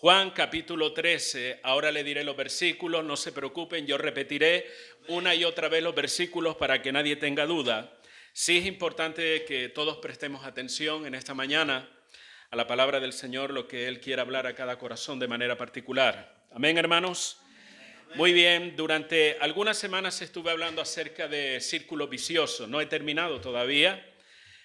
Juan capítulo 13, ahora le diré los versículos, no se preocupen, yo repetiré una y otra vez los versículos para que nadie tenga duda. Sí es importante que todos prestemos atención en esta mañana a la palabra del Señor, lo que Él quiere hablar a cada corazón de manera particular. Amén, hermanos. Muy bien, durante algunas semanas estuve hablando acerca de círculos viciosos, no he terminado todavía,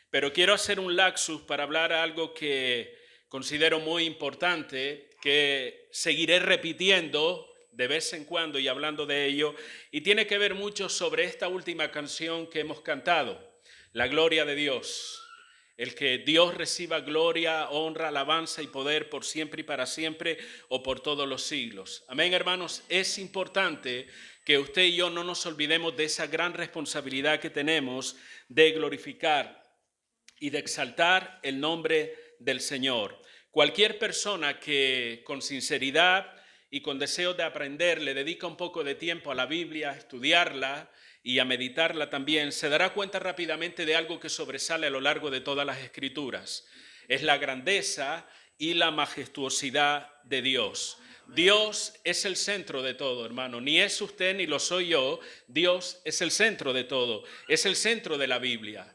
pero quiero hacer un lapsus para hablar algo que considero muy importante, que seguiré repitiendo de vez en cuando y hablando de ello, y tiene que ver mucho sobre esta última canción que hemos cantado, la gloria de Dios. El que Dios reciba gloria, honra, alabanza y poder por siempre y para siempre o por todos los siglos. Amén, hermanos. Es importante que usted y yo no nos olvidemos de esa gran responsabilidad que tenemos de glorificar y de exaltar el nombre del Señor. Cualquier persona que con sinceridad y con deseo de aprender le dedica un poco de tiempo a la Biblia, a estudiarla y a meditarla también, se dará cuenta rápidamente de algo que sobresale a lo largo de todas las Escrituras. Es la grandeza y la majestuosidad de Dios. Dios es el centro de todo, hermano. Ni es usted ni lo soy yo. Dios es el centro de todo. Es el centro de la Biblia.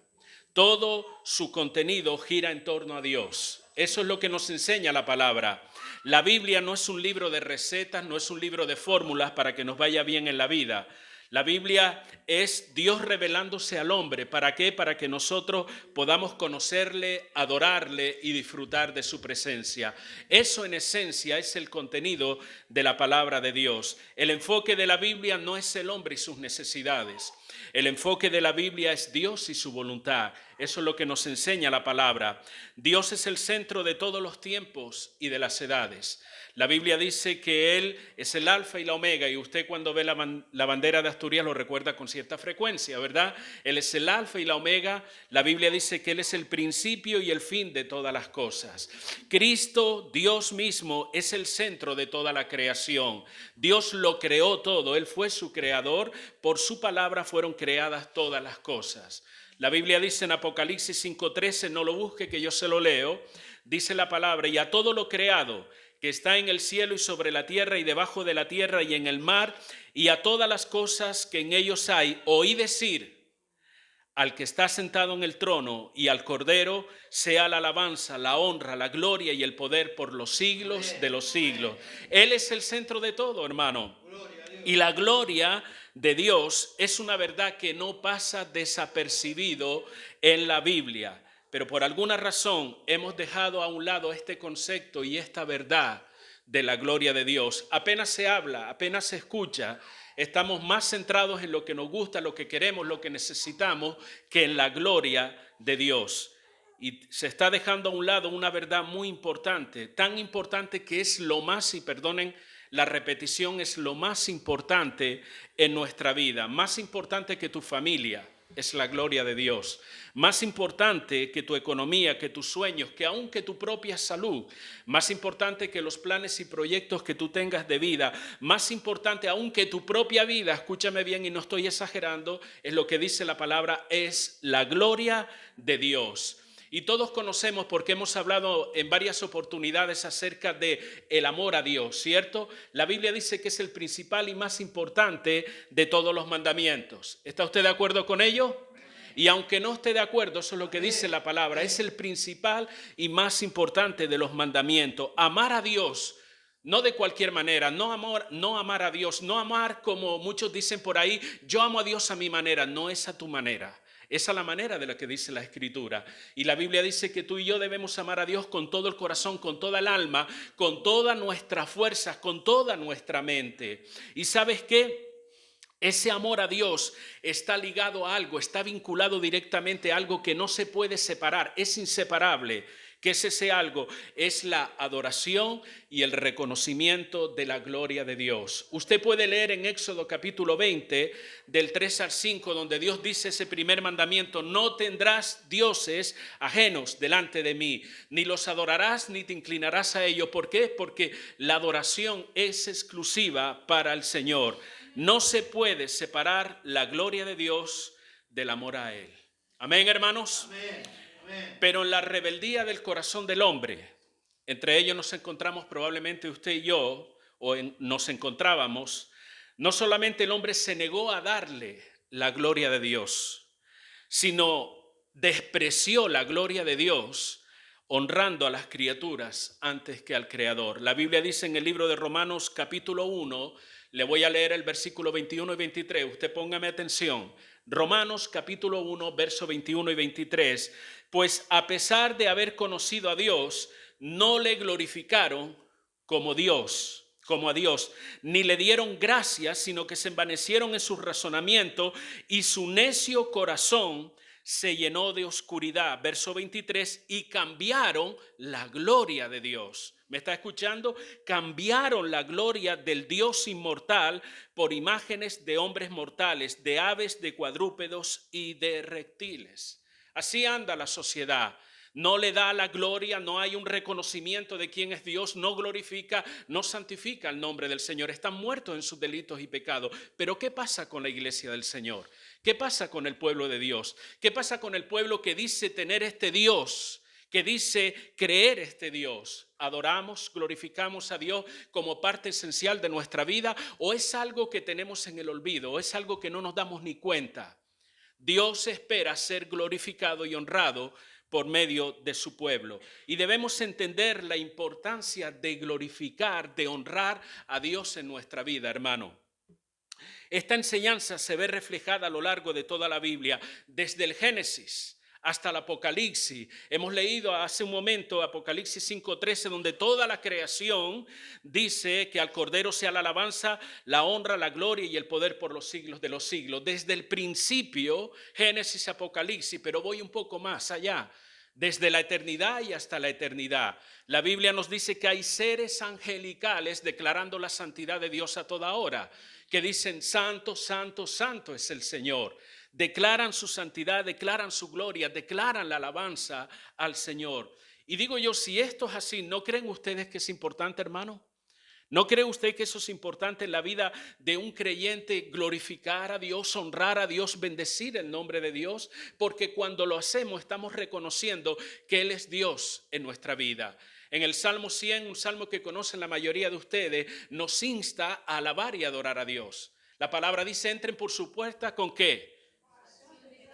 Todo su contenido gira en torno a Dios. Eso es lo que nos enseña la palabra. La Biblia no es un libro de recetas, no es un libro de fórmulas para que nos vaya bien en la vida. La Biblia es Dios revelándose al hombre. ¿Para qué? Para que nosotros podamos conocerle, adorarle y disfrutar de su presencia. Eso en esencia es el contenido de la palabra de Dios. El enfoque de la Biblia no es el hombre y sus necesidades. El enfoque de la Biblia es Dios y su voluntad. Eso es lo que nos enseña la palabra. Dios es el centro de todos los tiempos y de las edades. La Biblia dice que Él es el alfa y la omega, y usted cuando ve la bandera de Asturias lo recuerda con cierta frecuencia, ¿verdad? Él es el alfa y la omega. La Biblia dice que Él es el principio y el fin de todas las cosas. Cristo, Dios mismo, es el centro de toda la creación. Dios lo creó todo, Él fue su creador, por su palabra fueron creadas todas las cosas. La Biblia dice en Apocalipsis 5:13, no lo busque que yo se lo leo, dice la palabra, y a todo lo creado que está en el cielo y sobre la tierra y debajo de la tierra y en el mar, y a todas las cosas que en ellos hay, oí decir, al que está sentado en el trono y al Cordero, sea la alabanza, la honra, la gloria y el poder por los siglos de los siglos. Él es el centro de todo, hermano. Y la gloria de Dios es una verdad que no pasa desapercibido en la Biblia. Pero por alguna razón hemos dejado a un lado este concepto y esta verdad de la gloria de Dios. Apenas se habla, apenas se escucha. Estamos más centrados en lo que nos gusta, lo que queremos, lo que necesitamos, que en la gloria de Dios. Y se está dejando a un lado una verdad muy importante, tan importante que es lo más, y perdonen la repetición, es lo más importante en nuestra vida, más importante que tu familia. Es la gloria de Dios. Más importante que tu economía, que tus sueños, que aún que tu propia salud. Más importante que los planes y proyectos que tú tengas de vida. Más importante aún que tu propia vida, escúchame bien y no estoy exagerando, es lo que dice la palabra, es la gloria de Dios. Y todos conocemos, porque hemos hablado en varias oportunidades acerca de el amor a Dios, ¿cierto? La Biblia dice que es el principal y más importante de todos los mandamientos. ¿Está usted de acuerdo con ello? Y aunque no esté de acuerdo, eso es lo que dice la palabra, es el principal y más importante de los mandamientos. Amar a Dios, no de cualquier manera, no amar a Dios, no amar como muchos dicen por ahí, yo amo a Dios a mi manera, no es a tu manera. Esa es la manera de la que dice la Escritura. Y la Biblia dice que tú y yo debemos amar a Dios con todo el corazón, con toda el alma, con todas nuestras fuerzas, con toda nuestra mente. ¿Y sabes qué? Ese amor a Dios está ligado a algo, está vinculado directamente a algo que no se puede separar, es inseparable. ¿Qué es ese algo? Es la adoración y el reconocimiento de la gloria de Dios. Usted puede leer en Éxodo capítulo 20, del 3 al 5, donde Dios dice ese primer mandamiento, no tendrás dioses ajenos delante de mí, ni los adorarás ni te inclinarás a ellos. ¿Por qué? Porque la adoración es exclusiva para el Señor. No se puede separar la gloria de Dios del amor a Él. Amén, hermanos. Amén. Amén. Pero en la rebeldía del corazón del hombre, Entre ellos nos encontramos probablemente usted y yo, nos encontrábamos. No solamente el hombre se negó a darle la gloria de Dios, sino despreció la gloria de Dios, honrando a las criaturas antes que al Creador. La Biblia dice en el libro de Romanos capítulo 1, le voy a leer el versículo 21 y 23, usted póngame atención. Romanos capítulo 1, verso 21 y 23, pues a pesar de haber conocido a Dios, no le glorificaron como Dios, como a Dios, ni le dieron gracias, sino que se envanecieron en su razonamiento y su necio corazón se llenó de oscuridad. Verso 23, y cambiaron la gloria de Dios. ¿Me está escuchando? Cambiaron la gloria del Dios inmortal por imágenes de hombres mortales, de aves, de cuadrúpedos y de reptiles. Así anda la sociedad. No le da la gloria, no hay un reconocimiento de quién es Dios, no glorifica, no santifica el nombre del Señor. Están muertos en sus delitos y pecados. Pero ¿qué pasa con la iglesia del Señor? ¿Qué pasa con el pueblo de Dios? ¿Qué pasa con el pueblo que dice tener este Dios, que dice creer este Dios? ¿Adoramos, glorificamos a Dios como parte esencial de nuestra vida o es algo que tenemos en el olvido, o es algo que no nos damos ni cuenta? Dios espera ser glorificado y honrado por medio de su pueblo. Y debemos entender la importancia de glorificar, de honrar a Dios en nuestra vida, hermano. Esta enseñanza se ve reflejada a lo largo de toda la Biblia, desde el Génesis hasta el Apocalipsis. Hemos leído hace un momento Apocalipsis 5:13, donde toda la creación dice que al Cordero sea la alabanza, la honra, la gloria y el poder por los siglos de los siglos. Desde el principio, Génesis, Apocalipsis, pero voy un poco más allá. Desde la eternidad y hasta la eternidad. La Biblia nos dice que hay seres angelicales declarando la santidad de Dios a toda hora, que dicen santo, santo, santo es el Señor. Declaran su santidad, declaran su gloria, declaran la alabanza al Señor. Y digo yo, si esto es así, ¿no creen ustedes que es importante, hermano? ¿No cree usted que eso es importante en la vida de un creyente, glorificar a Dios, honrar a Dios, bendecir el nombre de Dios? Porque cuando lo hacemos estamos reconociendo que Él es Dios en nuestra vida. En el Salmo 100, un salmo que conocen la mayoría de ustedes, nos insta a alabar y adorar a Dios. La palabra dice, entren por su puerta, ¿con qué?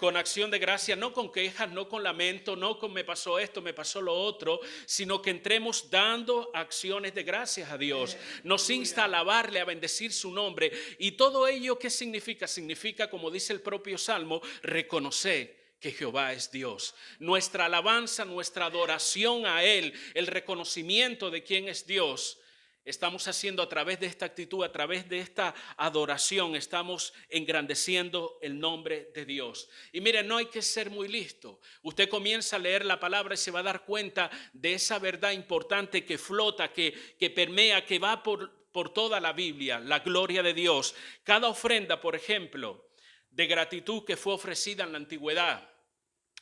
Con acción de gracia, no con quejas, no con lamento, no con me pasó esto, me pasó lo otro, sino que entremos dando acciones de gracias a Dios. Nos insta a alabarle, a bendecir su nombre. Y todo ello, ¿qué significa? Significa, como dice el propio Salmo, reconocer que Jehová es Dios. Nuestra alabanza, nuestra adoración a Él, el reconocimiento de quién es Dios, estamos haciendo a través de esta actitud, a través de esta adoración, estamos engrandeciendo el nombre de Dios. Y miren, no hay que ser muy listo. Usted comienza a leer la palabra y se va a dar cuenta de esa verdad importante que flota, que permea, que va por toda la Biblia, la gloria de Dios. Cada ofrenda, por ejemplo, de gratitud que fue ofrecida en la antigüedad,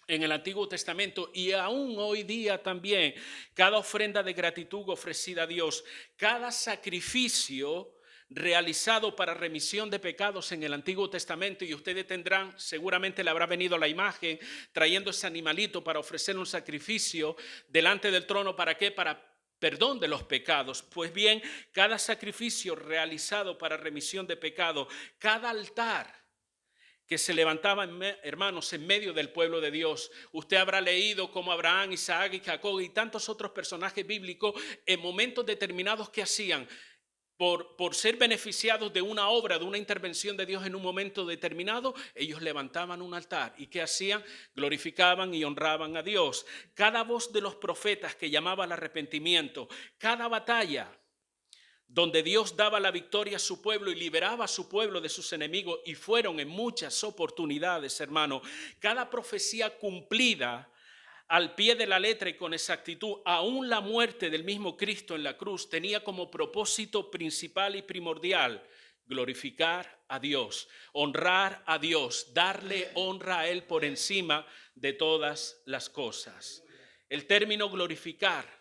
en el Antiguo Testamento y aún hoy día también, cada ofrenda de gratitud ofrecida a Dios, cada sacrificio realizado para remisión de pecados en el Antiguo Testamento, y ustedes tendrán, seguramente le habrá venido la imagen, trayendo ese animalito para ofrecer un sacrificio delante del trono. ¿Para qué? Para perdón de los pecados. Pues bien, cada sacrificio realizado para remisión de pecados, cada altar que se levantaban, hermanos, en medio del pueblo de Dios. Usted habrá leído cómo Abraham, Isaac y Jacob y tantos otros personajes bíblicos en momentos determinados que hacían por ser beneficiados de una obra, de una intervención de Dios en un momento determinado. Ellos levantaban un altar y ¿qué hacían? Glorificaban y honraban a Dios. Cada voz de los profetas que llamaba al arrepentimiento, cada batalla donde Dios daba la victoria a su pueblo y liberaba a su pueblo de sus enemigos, y fueron en muchas oportunidades, hermano, cada profecía cumplida al pie de la letra y con exactitud. Aún la muerte del mismo Cristo en la cruz tenía como propósito principal y primordial glorificar a Dios, honrar a Dios, darle honra a Él por encima de todas las cosas. El término glorificar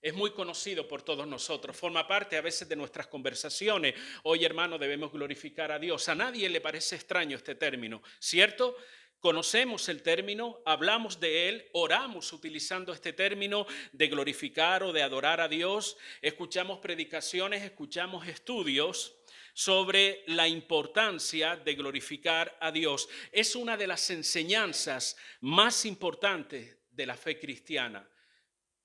es muy conocido por todos nosotros, forma parte a veces de nuestras conversaciones. Hoy, hermano, debemos glorificar a Dios. A nadie le parece extraño este término, ¿cierto? Conocemos el término, hablamos de él, oramos utilizando este término de glorificar o de adorar a Dios, escuchamos predicaciones, escuchamos estudios sobre la importancia de glorificar a Dios. Es una de las enseñanzas más importantes de la fe cristiana,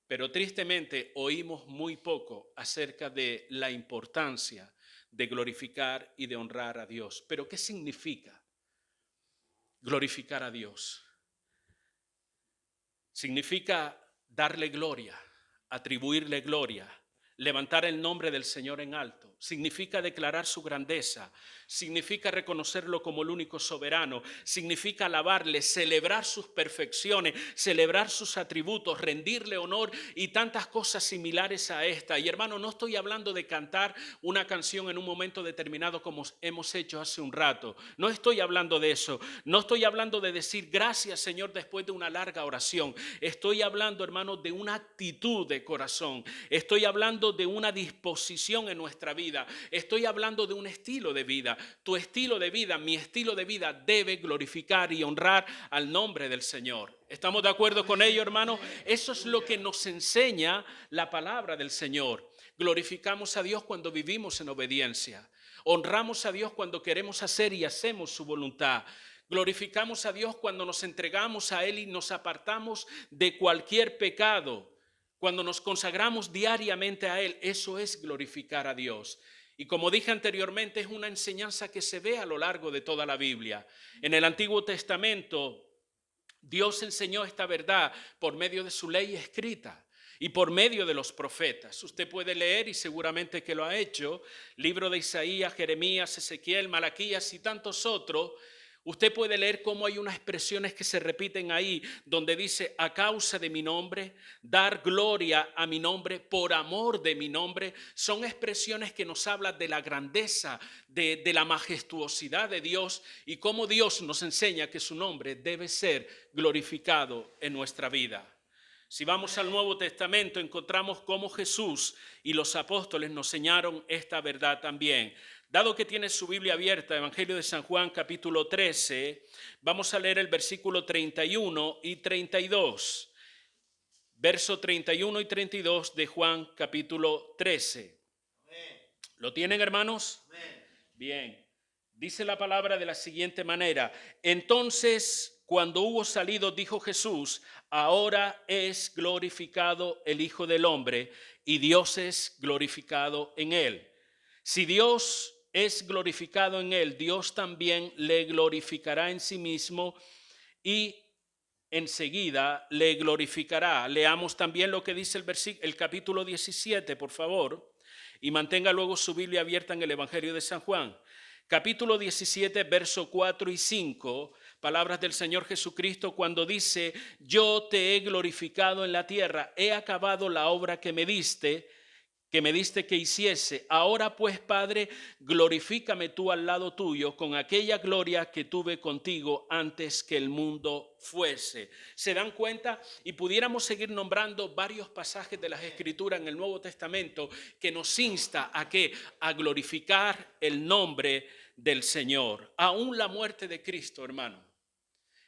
pero tristemente oímos muy poco acerca de la importancia de glorificar y de honrar a Dios. ¿Pero qué significa glorificar a Dios? Significa darle gloria, atribuirle gloria, levantar el nombre del Señor en alto. Significa declarar su grandeza, significa reconocerlo como el único soberano, significa alabarle, celebrar sus perfecciones, celebrar sus atributos, rendirle honor y tantas cosas similares a esta. Y hermano, no estoy hablando de cantar una canción en un momento determinado como hemos hecho hace un rato. No estoy hablando de eso. No estoy hablando de decir gracias, Señor, después de una larga oración. Estoy hablando, hermano, de una actitud de corazón. Estoy hablando de una disposición en nuestra vida. Estoy hablando de un estilo de vida. Tu estilo de vida, mi estilo de vida debe glorificar y honrar al nombre del Señor. ¿Estamos de acuerdo con ello, hermano? Eso es lo que nos enseña la palabra del Señor. Glorificamos a Dios cuando vivimos en obediencia. Honramos a Dios cuando queremos hacer y hacemos su voluntad. Glorificamos a Dios cuando nos entregamos a Él y nos apartamos de cualquier pecado. Cuando nos consagramos diariamente a Él, eso es glorificar a Dios. Y como dije anteriormente, es una enseñanza que se ve a lo largo de toda la Biblia. En el Antiguo Testamento, Dios enseñó esta verdad por medio de su ley escrita y por medio de los profetas. Usted puede leer, y seguramente que lo ha hecho, libro de Isaías, Jeremías, Ezequiel, Malaquías y tantos otros. Usted puede leer cómo hay unas expresiones que se repiten ahí, donde dice, a causa de mi nombre, dar gloria a mi nombre, por amor de mi nombre. Son expresiones que nos hablan de la grandeza, de la majestuosidad de Dios y cómo Dios nos enseña que su nombre debe ser glorificado en nuestra vida. Si vamos al Nuevo Testamento, encontramos cómo Jesús y los apóstoles nos enseñaron esta verdad también. Dado que tiene su Biblia abierta, Evangelio de San Juan, capítulo 13, vamos a leer el versículo 31 y 32. Verso 31 y 32 de Juan, capítulo 13. ¿Lo tienen, hermanos? Bien. Dice la palabra de la siguiente manera. Entonces, cuando hubo salido, dijo Jesús, ahora es glorificado el Hijo del Hombre y Dios es glorificado en él. Si Dios es glorificado en él, Dios también le glorificará en sí mismo y enseguida le glorificará. Leamos también lo que dice el capítulo 17, por favor, y mantenga luego su Biblia abierta en el Evangelio de San Juan. Capítulo 17, verso 4 y 5, palabras del Señor Jesucristo cuando dice, yo te he glorificado en la tierra, he acabado la obra que me diste que hiciese. Ahora pues, Padre, glorifícame tú al lado tuyo con aquella gloria que tuve contigo antes que el mundo fuese. ¿Se dan cuenta? Y pudiéramos seguir nombrando varios pasajes de las Escrituras en el Nuevo Testamento que nos insta a ¿qué? A glorificar el nombre del Señor. Aún la muerte de Cristo, hermano,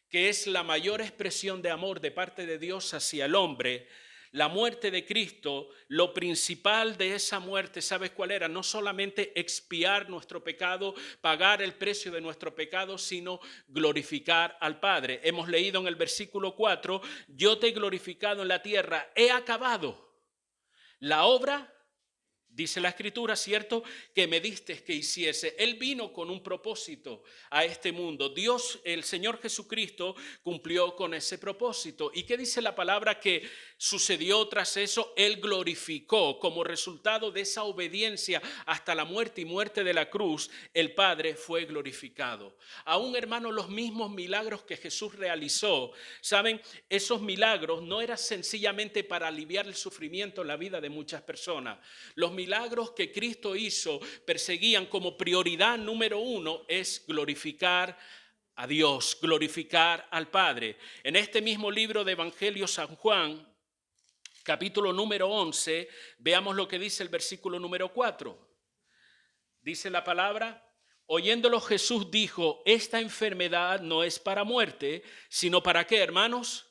que es la mayor expresión de amor de parte de Dios hacia el hombre. La muerte de Cristo, lo principal de esa muerte, ¿sabes cuál era? No solamente expiar nuestro pecado, pagar el precio de nuestro pecado, sino glorificar al Padre. Hemos leído en el versículo 4, yo te he glorificado en la tierra, he acabado la obra. Dice la Escritura, ¿cierto? Que me diste que hiciese. Él vino con un propósito a este mundo. Dios, el Señor Jesucristo, cumplió con ese propósito. ¿Y qué dice la palabra que sucedió tras eso? Él glorificó como resultado de esa obediencia hasta la muerte y muerte de la cruz. El Padre fue glorificado. Aún, hermanos, los mismos milagros que Jesús realizó, ¿saben? Esos milagros no eran sencillamente para aliviar el sufrimiento en la vida de muchas personas. Los milagros que Cristo hizo perseguían como prioridad número uno es glorificar a Dios, glorificar al Padre. En este mismo libro de Evangelio San Juan, capítulo número 11, veamos lo que dice el versículo número 4. Dice la palabra, Oyéndolo Jesús dijo, esta enfermedad no es para muerte, sino para ¿qué, hermanos?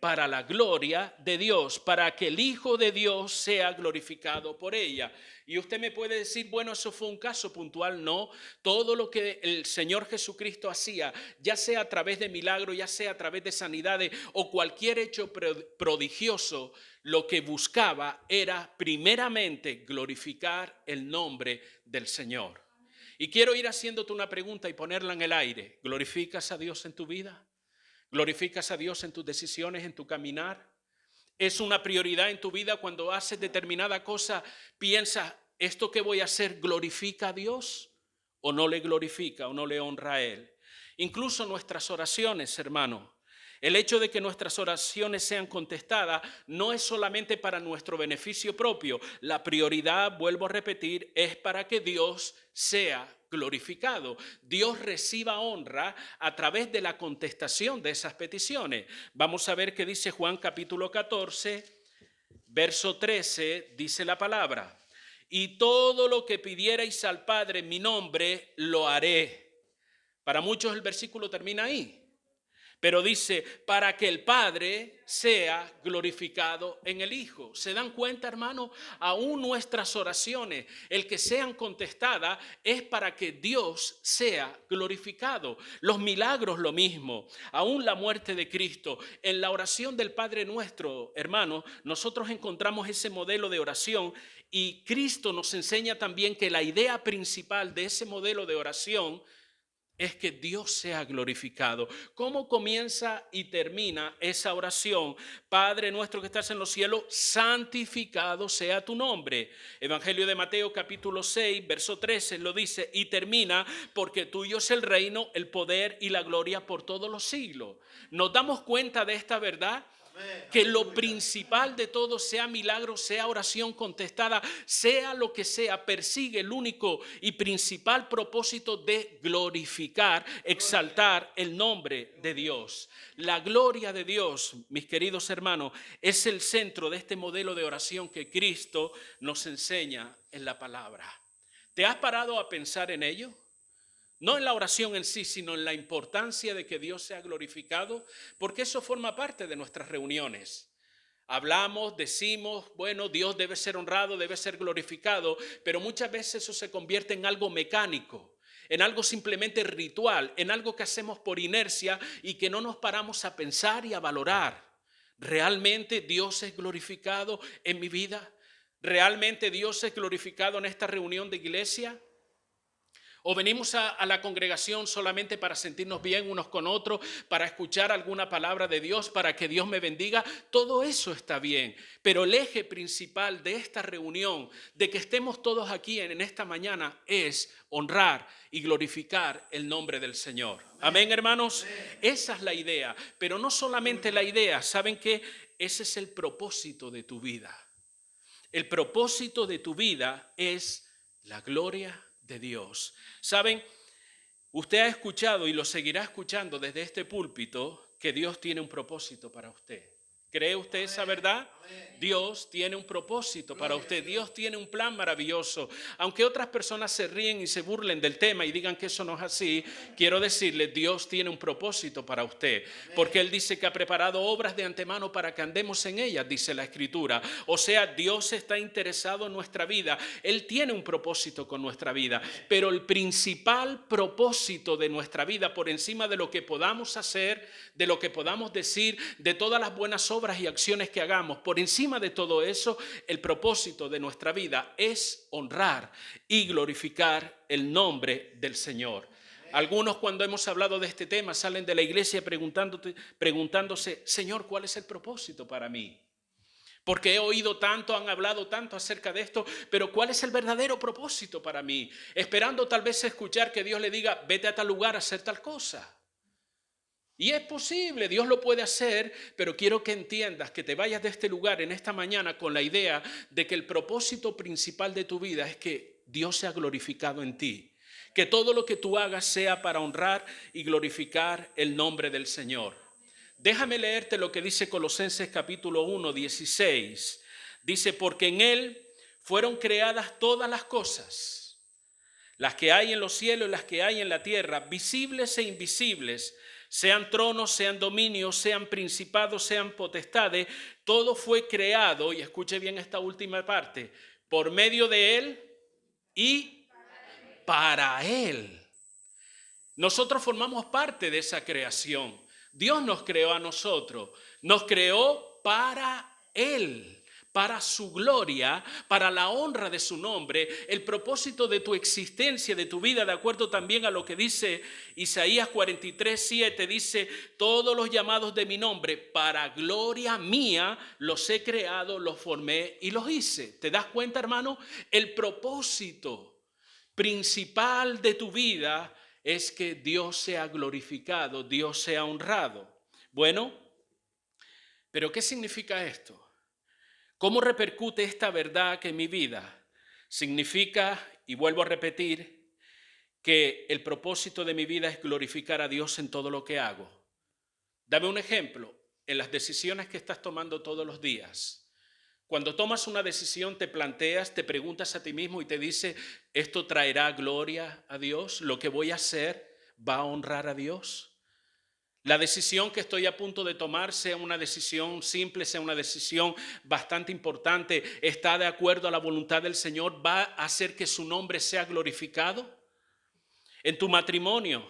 Para la gloria de Dios, para que el Hijo de Dios sea glorificado por ella. Y usted me puede decir, bueno, eso fue un caso puntual. No, todo lo que el Señor Jesucristo hacía, ya sea a través de milagros, ya sea a través de sanidades o cualquier hecho prodigioso, lo que buscaba era primeramente glorificar el nombre del Señor. Y quiero ir haciéndote una pregunta y ponerla en el aire. ¿Glorificas a Dios en tu vida? ¿Glorificas a Dios en tus decisiones, en tu caminar? ¿Es una prioridad en tu vida cuando haces determinada cosa? ¿Piensas, esto que voy a hacer glorifica a Dios? ¿O no le glorifica o no le honra a Él? Incluso nuestras oraciones, hermano. El hecho de que nuestras oraciones sean contestadas no es solamente para nuestro beneficio propio. La prioridad, vuelvo a repetir, es para que Dios sea glorificado. Dios reciba honra a través de la contestación de esas peticiones. Vamos a ver qué dice Juan capítulo 14, verso 13, dice la palabra. Y todo lo que pidierais al Padre en mi nombre, lo haré. Para muchos el versículo termina ahí. Pero dice, para que el Padre sea glorificado en el Hijo. ¿Se dan cuenta, hermano? Aún nuestras oraciones, el que sean contestadas, es para que Dios sea glorificado. Los milagros, lo mismo. Aún la muerte de Cristo. En la oración del Padre nuestro, hermano, nosotros encontramos ese modelo de oración y Cristo nos enseña también que la idea principal de ese modelo de oración es que Dios sea glorificado. ¿Cómo comienza y termina esa oración? Padre nuestro que estás en los cielos, santificado sea tu nombre. Evangelio de Mateo capítulo 6, verso 13 lo dice y termina, porque tuyo es el reino, el poder y la gloria por todos los siglos. ¿Nos damos cuenta de esta verdad? Que lo principal de todo, sea milagro, sea oración contestada, sea lo que sea, persigue el único y principal propósito de glorificar, exaltar el nombre de Dios. La gloria de Dios, mis queridos hermanos, es el centro de este modelo de oración que Cristo nos enseña en la palabra. ¿Te has parado a pensar en ello? No en la oración en sí, sino en la importancia de que Dios sea glorificado, porque eso forma parte de nuestras reuniones. Hablamos, decimos, bueno, Dios debe ser honrado, debe ser glorificado, pero muchas veces eso se convierte en algo mecánico, en algo simplemente ritual, en algo que hacemos por inercia y que no nos paramos a pensar y a valorar. ¿Realmente Dios es glorificado en mi vida? ¿Realmente Dios es glorificado en esta reunión de iglesia? ¿O venimos a la congregación solamente para sentirnos bien unos con otros, para escuchar alguna palabra de Dios, para que Dios me bendiga? Todo eso está bien, pero el eje principal de esta reunión, de que estemos todos aquí en esta mañana, es honrar y glorificar el nombre del Señor. Amén, hermanos. Esa es la idea, pero no solamente la idea. ¿Saben qué? Ese es el propósito de tu vida. El propósito de tu vida es la gloria de Dios. ¿Saben? Usted ha escuchado y lo seguirá escuchando desde este púlpito que Dios tiene un propósito para usted. ¿Cree usted esa verdad? Dios tiene un propósito para usted. Dios tiene un plan maravilloso. Aunque otras personas se ríen y se burlen del tema y digan que eso no es así, quiero decirle, Dios tiene un propósito para usted. Porque Él dice que ha preparado obras de antemano para que andemos en ellas, dice la Escritura. O sea, Dios está interesado en nuestra vida. Él tiene un propósito con nuestra vida. Pero el principal propósito de nuestra vida, por encima de lo que podamos hacer, de lo que podamos decir, de todas las buenas obras y acciones que hagamos, por encima de todo eso, el propósito de nuestra vida es honrar y glorificar el nombre del Señor. Algunos, cuando hemos hablado de este tema, salen de la iglesia preguntándose, Señor, ¿cuál es el propósito para mí? Porque he oído tanto, han hablado tanto acerca de esto, pero ¿cuál es el verdadero propósito para mí? Esperando tal vez escuchar que Dios le diga, vete a tal lugar a hacer tal cosa. Y es posible, Dios lo puede hacer, pero quiero que entiendas, que te vayas de este lugar en esta mañana con la idea de que el propósito principal de tu vida es que Dios sea glorificado en ti. Que todo lo que tú hagas sea para honrar y glorificar el nombre del Señor. Déjame leerte lo que dice Colosenses capítulo 1, 16. Dice, porque en Él fueron creadas todas las cosas, las que hay en los cielos y las que hay en la tierra, visibles e invisibles, sean tronos, sean dominios, sean principados, sean potestades, todo fue creado, y escuche bien esta última parte, por medio de Él y para Él. Nosotros formamos parte de esa creación. Dios nos creó a nosotros, nos creó para Él, para su gloria, para la honra de su nombre, el propósito de tu existencia, de tu vida, de acuerdo también a lo que dice Isaías 43:7, dice, todos los llamados de mi nombre, para gloria mía, los he creado, los formé y los hice. ¿Te das cuenta, hermano? El propósito principal de tu vida es que Dios sea glorificado, Dios sea honrado. Bueno, pero ¿qué significa esto? ¿Cómo repercute esta verdad en mi vida? Significa, y vuelvo a repetir, que el propósito de mi vida es glorificar a Dios en todo lo que hago. Dame un ejemplo, en las decisiones que estás tomando todos los días. Cuando tomas una decisión, te planteas, te preguntas a ti mismo y te dices, ¿esto traerá gloria a Dios? ¿Lo que voy a hacer va a honrar a Dios? La decisión que estoy a punto de tomar, sea una decisión simple, sea una decisión bastante importante, ¿está de acuerdo a la voluntad del Señor? ¿Va a hacer que su nombre sea glorificado? En tu matrimonio,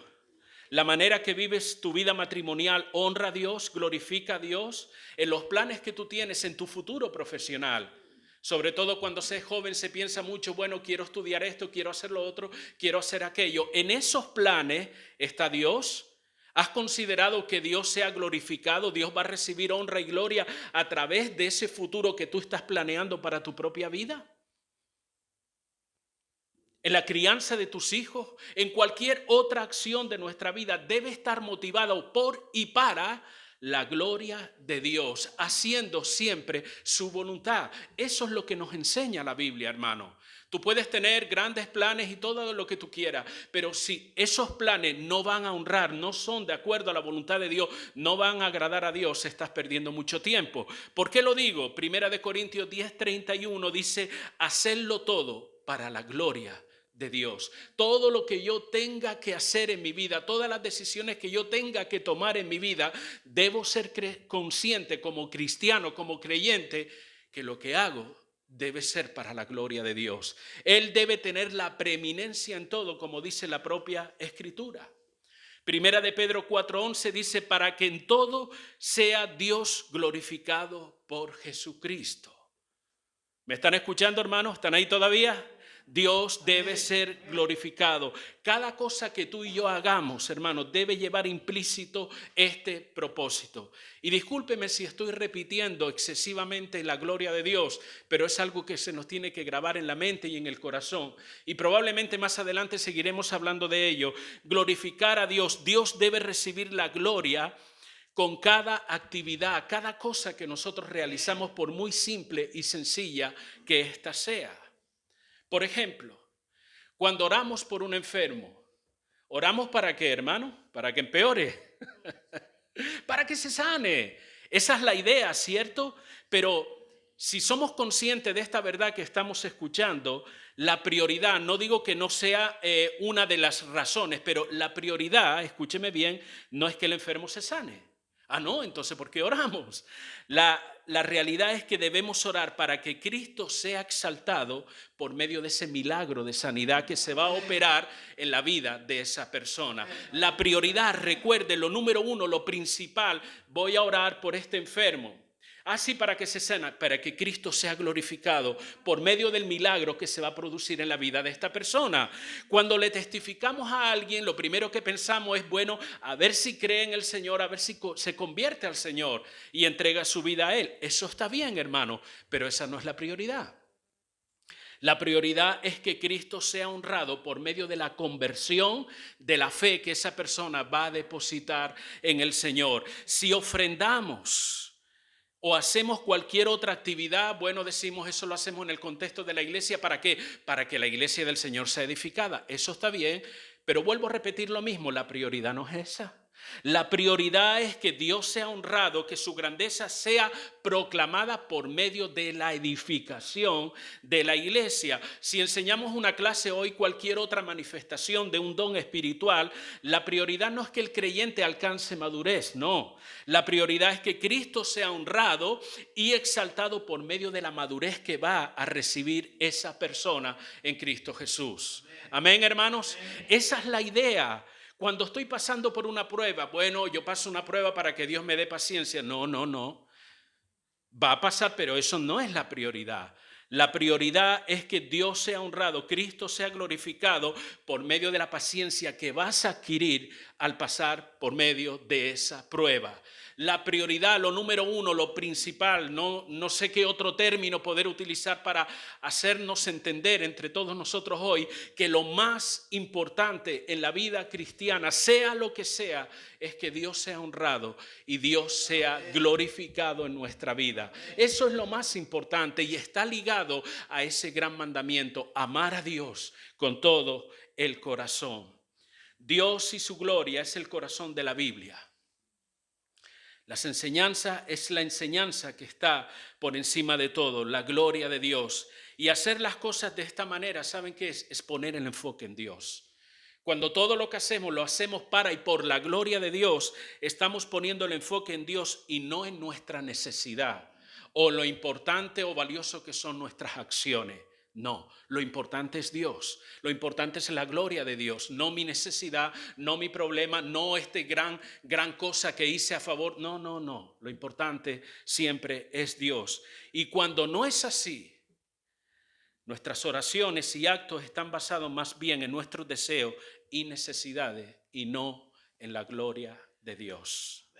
la manera que vives tu vida matrimonial, ¿honra a Dios? ¿Glorifica a Dios? En los planes que tú tienes en tu futuro profesional. Sobre todo cuando se es joven se piensa mucho, bueno, quiero estudiar esto, quiero hacer lo otro, quiero hacer aquello. En esos planes está Dios. ¿Has considerado que Dios sea glorificado? Dios va a recibir honra y gloria a través de ese futuro que tú estás planeando para tu propia vida. En la crianza de tus hijos, en cualquier otra acción de nuestra vida, debe estar motivado por y para la gloria de Dios, haciendo siempre su voluntad. Eso es lo que nos enseña la Biblia, hermano. Tú puedes tener grandes planes y todo lo que tú quieras, pero si esos planes no van a honrar, no son de acuerdo a la voluntad de Dios, no van a agradar a Dios, estás perdiendo mucho tiempo. ¿Por qué lo digo? 1 Corintios 10:31 dice, hacedlo todo para la gloria de Dios. Todo lo que yo tenga que hacer en mi vida, todas las decisiones que yo tenga que tomar en mi vida, debo ser consciente como cristiano, como creyente, que lo que hago debe ser para la gloria de Dios. Él debe tener la preeminencia en todo, como dice la propia Escritura. Primera de Pedro 4:11 dice, para que en todo sea Dios glorificado por Jesucristo. ¿Me están escuchando, hermanos? ¿Están ahí todavía? Dios debe ser glorificado. Cada cosa que tú y yo hagamos, hermanos, debe llevar implícito este propósito. Y discúlpeme si estoy repitiendo excesivamente la gloria de Dios, pero es algo que se nos tiene que grabar en la mente y en el corazón. Y probablemente más adelante seguiremos hablando de ello. Glorificar a Dios. Dios debe recibir la gloria con cada actividad, cada cosa que nosotros realizamos, por muy simple y sencilla que ésta sea. Por ejemplo, cuando oramos por un enfermo, ¿oramos para qué, hermano? ¿Para que empeore? Para que se sane. Esa es la idea, ¿cierto? Pero si somos conscientes de esta verdad que estamos escuchando, la prioridad, no digo que no sea una de las razones, pero la prioridad, escúcheme bien, no es que el enfermo se sane. Ah, no, entonces ¿por qué oramos? La realidad es que debemos orar para que Cristo sea exaltado por medio de ese milagro de sanidad que se va a operar en la vida de esa persona. La prioridad, recuerde, lo número uno, lo principal, voy a orar por este enfermo. Así para que se sana, para que Cristo sea glorificado por medio del milagro que se va a producir en la vida de esta persona. Cuando le testificamos a alguien, lo primero que pensamos es, bueno, a ver si cree en el Señor, a ver si se convierte al Señor y entrega su vida a Él. Eso está bien, hermano, pero esa no es la prioridad. La prioridad es que Cristo sea honrado por medio de la conversión de la fe que esa persona va a depositar en el Señor. Si ofrendamos o hacemos cualquier otra actividad, bueno, decimos eso lo hacemos en el contexto de la iglesia, ¿para qué? Para que la iglesia del Señor sea edificada. Eso está bien, pero vuelvo a repetir lo mismo, la prioridad no es esa. La prioridad es que Dios sea honrado, que su grandeza sea proclamada por medio de la edificación de la iglesia. Si enseñamos una clase hoy, cualquier otra manifestación de un don espiritual, la prioridad no es que el creyente alcance madurez, no. La prioridad es que Cristo sea honrado y exaltado por medio de la madurez que va a recibir esa persona en Cristo Jesús. Amén, hermanos. Esa es la idea. Cuando estoy pasando por una prueba, bueno, yo paso una prueba para que Dios me dé paciencia. No, no, no. Va a pasar, pero eso no es la prioridad. La prioridad es que Dios sea honrado, Cristo sea glorificado por medio de la paciencia que vas a adquirir al pasar por medio de esa prueba. La prioridad, lo número uno, lo principal, no sé qué otro término poder utilizar para hacernos entender entre todos nosotros hoy que lo más importante en la vida cristiana, sea lo que sea, es que Dios sea honrado y Dios sea glorificado en nuestra vida. Eso es lo más importante y está ligado a ese gran mandamiento, amar a Dios con todo el corazón. Dios y su gloria es el corazón de la Biblia. Las enseñanzas es la enseñanza que está por encima de todo, la gloria de Dios. Y hacer las cosas de esta manera, ¿saben qué es? Es poner el enfoque en Dios. Cuando todo lo que hacemos lo hacemos para y por la gloria de Dios, estamos poniendo el enfoque en Dios y no en nuestra necesidad o lo importante o valioso que son nuestras acciones. No, lo importante es Dios, lo importante es la gloria de Dios, no mi necesidad, no mi problema, no gran cosa que hice a favor. No, lo importante siempre es Dios. Y cuando no es así, nuestras oraciones y actos están basados más bien en nuestros deseos y necesidades y no en la gloria de Dios.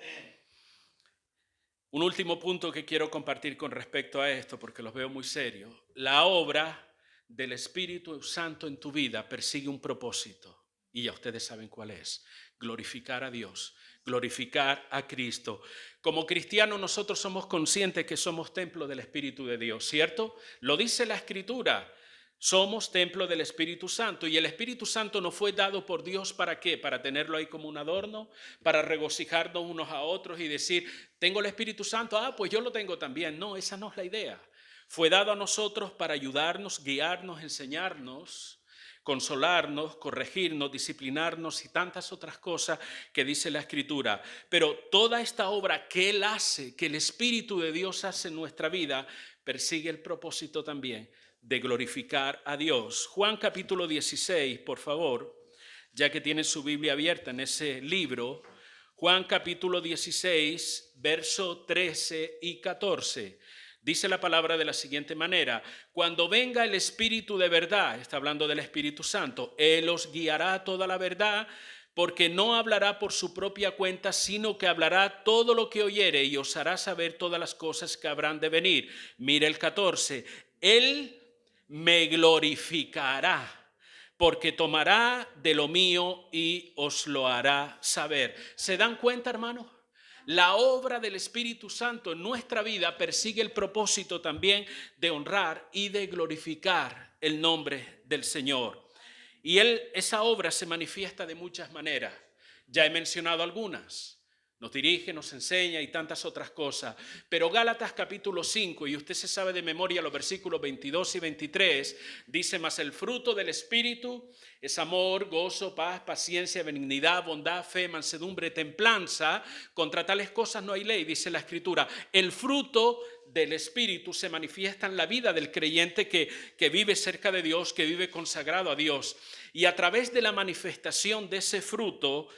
Un último punto que quiero compartir con respecto a esto, porque los veo muy serios. La obra del Espíritu Santo en tu vida persigue un propósito, y ya ustedes saben cuál es: glorificar a Dios, glorificar a Cristo. Como cristianos nosotros somos conscientes que somos templo del Espíritu de Dios, ¿cierto? Lo dice la Escritura. Somos templo del Espíritu Santo y el Espíritu Santo nos fue dado por Dios ¿para qué? Para tenerlo ahí como un adorno, para regocijarnos unos a otros y decir, tengo el Espíritu Santo, pues yo lo tengo también. No, esa no es la idea. Fue dado a nosotros para ayudarnos, guiarnos, enseñarnos, consolarnos, corregirnos, disciplinarnos y tantas otras cosas que dice la Escritura. Pero toda esta obra que Él hace, que el Espíritu de Dios hace en nuestra vida, persigue el propósito también de glorificar a Dios. Juan capítulo 16, por favor, ya que tienen su Biblia abierta en ese libro. Juan capítulo 16, verso 13 y 14. Dice la palabra de la siguiente manera: cuando venga el Espíritu de verdad, está hablando del Espíritu Santo, Él os guiará a toda la verdad, porque no hablará por su propia cuenta, sino que hablará todo lo que oyere y os hará saber todas las cosas que habrán de venir. Mire el 14, Él me glorificará, porque tomará de lo mío y os lo hará saber. ¿Se dan cuenta, hermanos? La obra del Espíritu Santo en nuestra vida persigue el propósito también de honrar y de glorificar el nombre del Señor. Y esa obra se manifiesta de muchas maneras. Ya he mencionado algunas. Nos dirige, nos enseña y tantas otras cosas. Pero Gálatas capítulo 5, y usted se sabe de memoria los versículos 22 y 23, dice: mas el fruto del Espíritu es amor, gozo, paz, paciencia, benignidad, bondad, fe, mansedumbre, templanza. Contra tales cosas no hay ley, dice la Escritura. El fruto del Espíritu se manifiesta en la vida del creyente que vive cerca de Dios, que vive consagrado a Dios. Y a través de la manifestación de ese fruto,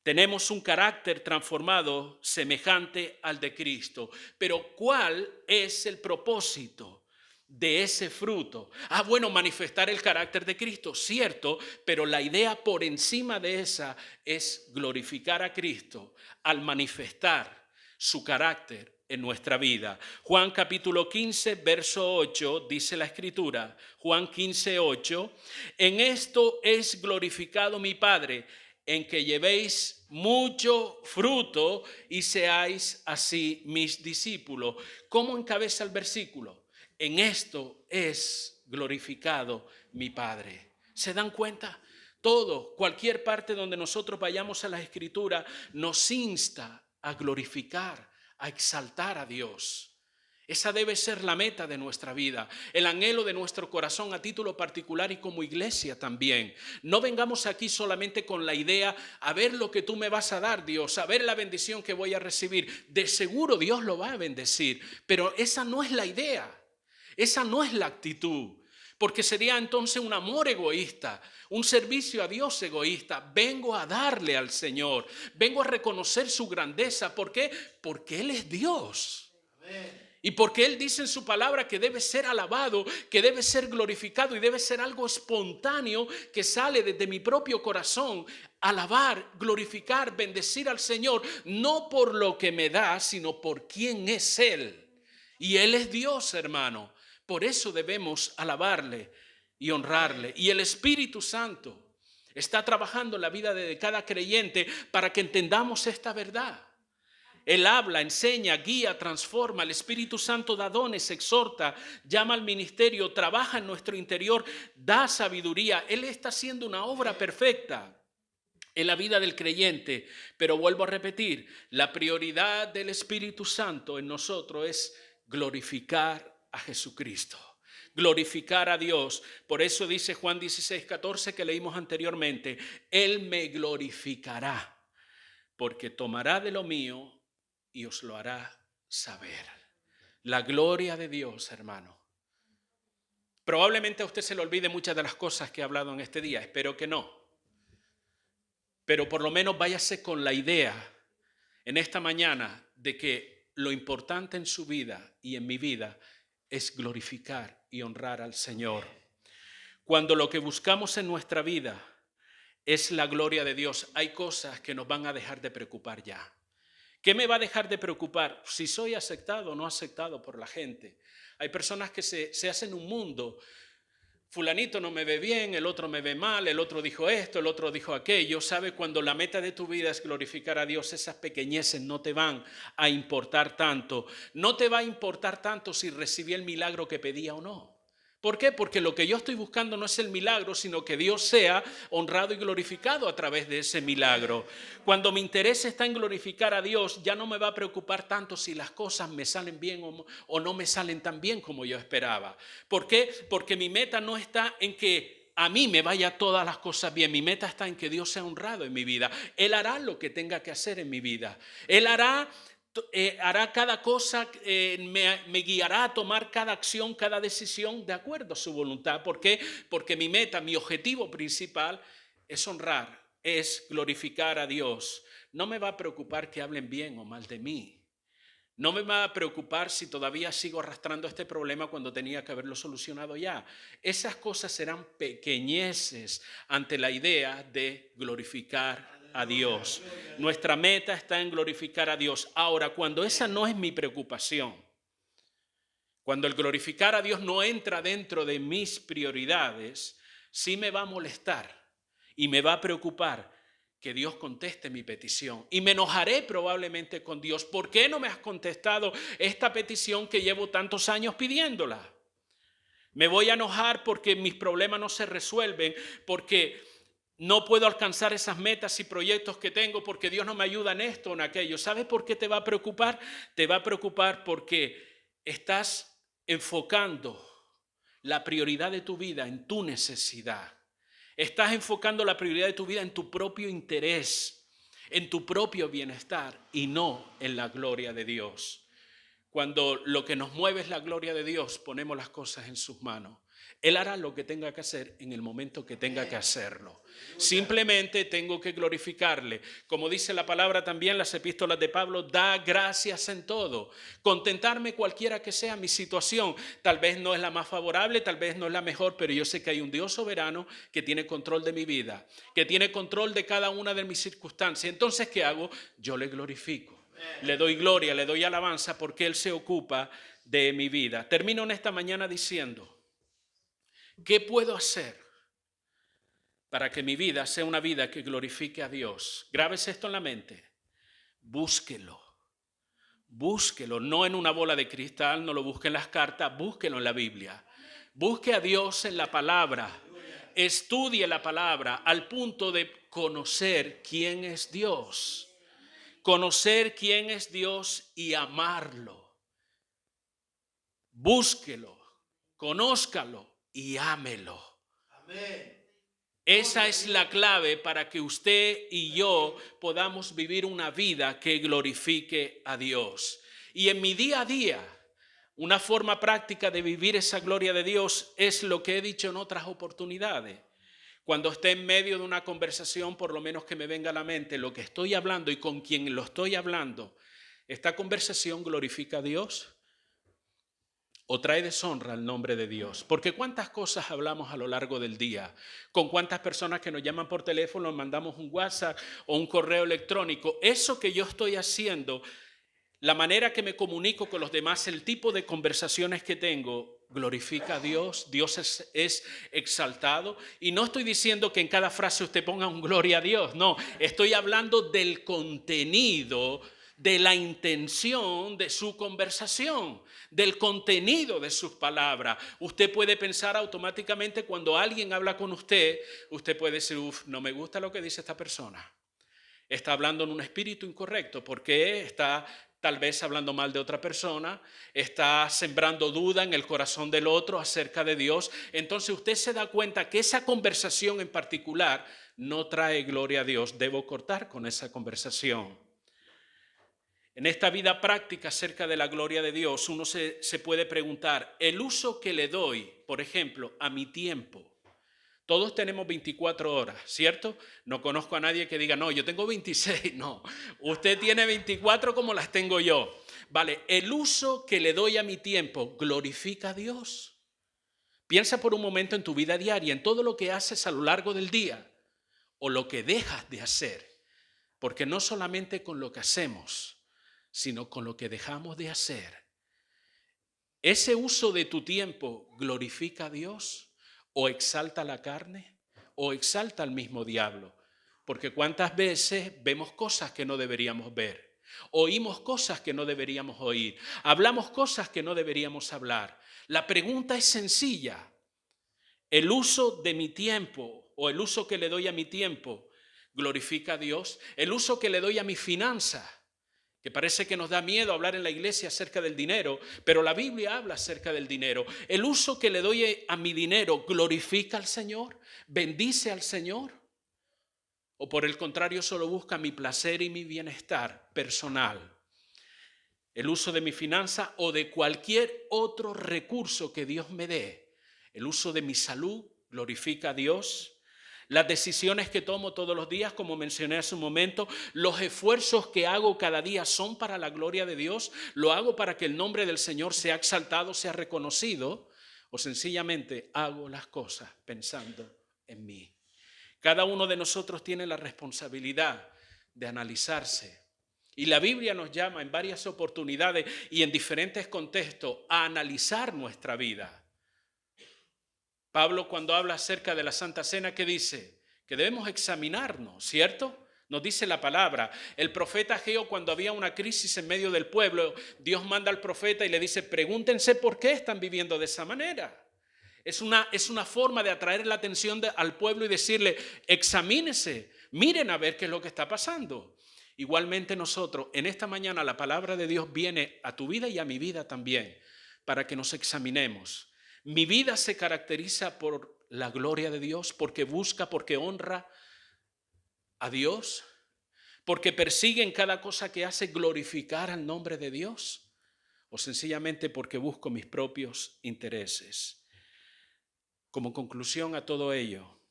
tenemos un carácter transformado semejante al de Cristo. Pero ¿cuál es el propósito de ese fruto? Bueno, manifestar el carácter de Cristo, cierto, pero la idea por encima de esa es glorificar a Cristo al manifestar su carácter en nuestra vida. Juan capítulo 15, verso 8, dice la Escritura, Juan 15, 8, en esto es glorificado mi Padre, en que llevéis mucho fruto y seáis así mis discípulos. ¿Cómo encabeza el versículo? En esto es glorificado mi Padre. ¿Se dan cuenta? Todo, cualquier parte donde nosotros vayamos a la Escritura, nos insta a glorificar, a exaltar a Dios. Esa debe ser la meta de nuestra vida, el anhelo de nuestro corazón a título particular y como iglesia también. No vengamos aquí solamente con la idea, a ver lo que tú me vas a dar, Dios, a ver la bendición que voy a recibir. De seguro Dios lo va a bendecir, pero esa no es la idea, esa no es la actitud. Porque sería entonces un amor egoísta, un servicio a Dios egoísta. Vengo a darle al Señor, vengo a reconocer su grandeza. ¿Por qué? Porque Él es Dios. Y porque Él dice en su palabra que debe ser alabado, que debe ser glorificado y debe ser algo espontáneo que sale desde mi propio corazón. Alabar, glorificar, bendecir al Señor, no por lo que me da, sino por quién es Él. Y Él es Dios, hermano. Por eso debemos alabarle y honrarle. Y el Espíritu Santo está trabajando en la vida de cada creyente para que entendamos esta verdad. Él habla, enseña, guía, transforma. El Espíritu Santo da dones, exhorta, llama al ministerio, trabaja en nuestro interior, da sabiduría. Él está haciendo una obra perfecta en la vida del creyente. Pero vuelvo a repetir, la prioridad del Espíritu Santo en nosotros es glorificar a Jesucristo, glorificar a Dios. Por eso dice Juan 16:14 que leímos anteriormente, Él me glorificará, porque tomará de lo mío y os lo hará saber. La gloria de Dios, hermano. Probablemente a usted se le olvide muchas de las cosas que he hablado en este día, espero que no. Pero por lo menos váyase con la idea en esta mañana de que lo importante en su vida y en mi vida es glorificar y honrar al Señor. Cuando lo que buscamos en nuestra vida es la gloria de Dios, hay cosas que nos van a dejar de preocupar ya. ¿Qué me va a dejar de preocupar? Si soy aceptado o no aceptado por la gente. Hay personas que se hacen un mundo. Fulanito no me ve bien, el otro me ve mal, el otro dijo esto, el otro dijo aquello. ¿Sabe? Cuando la meta de tu vida es glorificar a Dios, esas pequeñeces no te van a importar tanto. No te va a importar tanto si recibí el milagro que pedía o no. ¿Por qué? Porque lo que yo estoy buscando no es el milagro, sino que Dios sea honrado y glorificado a través de ese milagro. Cuando mi interés está en glorificar a Dios, ya no me va a preocupar tanto si las cosas me salen bien o no me salen tan bien como yo esperaba. ¿Por qué? Porque mi meta no está en que a mí me vaya todas las cosas bien. Mi meta está en que Dios sea honrado en mi vida. Él hará lo que tenga que hacer en mi vida. Él hará cada cosa, me guiará a tomar cada acción, cada decisión de acuerdo a su voluntad. ¿Por qué? Porque mi meta, mi objetivo principal es honrar, es glorificar a Dios. No me va a preocupar que hablen bien o mal de mí. No me va a preocupar si todavía sigo arrastrando este problema cuando tenía que haberlo solucionado ya. Esas cosas serán pequeñeces ante la idea de glorificar a Dios. Nuestra meta está en glorificar a Dios. Ahora, cuando esa no es mi preocupación, cuando el glorificar a Dios no entra dentro de mis prioridades, sí me va a molestar y me va a preocupar que Dios conteste mi petición. Y me enojaré probablemente con Dios. ¿Por qué no me has contestado esta petición que llevo tantos años pidiéndola? Me voy a enojar porque mis problemas no se resuelven, porque no puedo alcanzar esas metas y proyectos que tengo, porque Dios no me ayuda en esto o en aquello. ¿Sabes por qué te va a preocupar? Te va a preocupar porque estás enfocando la prioridad de tu vida en tu necesidad. Estás enfocando la prioridad de tu vida en tu propio interés, en tu propio bienestar y no en la gloria de Dios. Cuando lo que nos mueve es la gloria de Dios, ponemos las cosas en sus manos. Él hará lo que tenga que hacer en el momento que tenga que hacerlo. Simplemente tengo que glorificarle. Como dice la palabra también, las epístolas de Pablo, da gracias en todo. Contentarme cualquiera que sea mi situación. Tal vez no es la más favorable, tal vez no es la mejor, pero yo sé que hay un Dios soberano que tiene control de mi vida, que tiene control de cada una de mis circunstancias. Entonces, ¿qué hago? Yo le glorifico. Le doy gloria, le doy alabanza porque Él se ocupa de mi vida. Termino en esta mañana diciendo, ¿qué puedo hacer para que mi vida sea una vida que glorifique a Dios? Grábese esto en la mente. Búsquelo. Búsquelo, no en una bola de cristal, no lo busque en las cartas, búsquelo en la Biblia. Busque a Dios en la palabra. estudie la palabra al punto de conocer quién es Dios. Conocer quién es Dios y amarlo. Búsquelo, conózcalo y ámelo. Amén. Esa es la clave para que usted y yo podamos vivir una vida que glorifique a Dios. Y en mi día a día, una forma práctica de vivir esa gloria de Dios es lo que he dicho en otras oportunidades. Cuando esté en medio de una conversación, por lo menos que me venga a la mente lo que estoy hablando y con quien lo estoy hablando, ¿esta conversación glorifica a Dios o trae deshonra al nombre de Dios? Porque cuántas cosas hablamos a lo largo del día, con cuántas personas que nos llaman por teléfono, mandamos un WhatsApp o un correo electrónico. Eso que yo estoy haciendo, la manera que me comunico con los demás, el tipo de conversaciones que tengo, glorifica a Dios. Dios es exaltado. Y no estoy diciendo que en cada frase usted ponga un gloria a Dios. No, estoy hablando del contenido, de la intención de su conversación, del contenido de sus palabras. Usted puede pensar automáticamente cuando alguien habla con usted, usted puede decir, no me gusta lo que dice esta persona. Está hablando en un espíritu incorrecto porque está tal vez hablando mal de otra persona, está sembrando duda en el corazón del otro acerca de Dios. Entonces usted se da cuenta que esa conversación en particular no trae gloria a Dios. Debo cortar con esa conversación. En esta vida práctica acerca de la gloria de Dios, uno se puede preguntar, el uso que le doy, por ejemplo, a mi tiempo. Todos tenemos 24 horas, ¿cierto? No conozco a nadie que diga, no, yo tengo 26. No, usted tiene 24 como las tengo yo. Vale, el uso que le doy a mi tiempo glorifica a Dios. Piensa por un momento en tu vida diaria, en todo lo que haces a lo largo del día o lo que dejas de hacer. Porque no solamente con lo que hacemos, sino con lo que dejamos de hacer. ¿Ese uso de tu tiempo glorifica a Dios? ¿O exalta la carne? ¿O exalta al mismo diablo? Porque cuántas veces vemos cosas que no deberíamos ver, oímos cosas que no deberíamos oír, hablamos cosas que no deberíamos hablar. La pregunta es sencilla. ¿El uso de mi tiempo o el uso que le doy a mi tiempo glorifica a Dios? ¿El uso que le doy a mi finanza? Que parece que nos da miedo hablar en la iglesia acerca del dinero, pero la Biblia habla acerca del dinero. ¿El uso que le doy a mi dinero glorifica al Señor? ¿Bendice al Señor? ¿O por el contrario solo busca mi placer y mi bienestar personal? El uso de mi finanza o de cualquier otro recurso que Dios me dé. El uso de mi salud glorifica a Dios. Las decisiones que tomo todos los días, como mencioné hace un momento, los esfuerzos que hago cada día son para la gloria de Dios. Lo hago para que el nombre del Señor sea exaltado, sea reconocido, o sencillamente hago las cosas pensando en mí. Cada uno de nosotros tiene la responsabilidad de analizarse. Y la Biblia nos llama en varias oportunidades y en diferentes contextos a analizar nuestra vida. Pablo, cuando habla acerca de la Santa Cena, ¿qué dice? Que debemos examinarnos, ¿cierto? Nos dice la palabra. El profeta Ageo, cuando había una crisis en medio del pueblo, Dios manda al profeta y le dice, pregúntense por qué están viviendo de esa manera. Es una forma de atraer la atención al pueblo y decirle, examínese, miren a ver qué es lo que está pasando. Igualmente nosotros, en esta mañana la palabra de Dios viene a tu vida y a mi vida también, para que nos examinemos. Mi vida se caracteriza por la gloria de Dios, porque busca, porque honra a Dios, porque persigue en cada cosa que hace glorificar al nombre de Dios, o sencillamente porque busco mis propios intereses. Como conclusión a todo ello,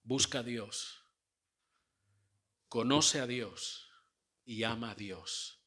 busca a Dios, conoce a Dios y ama a Dios.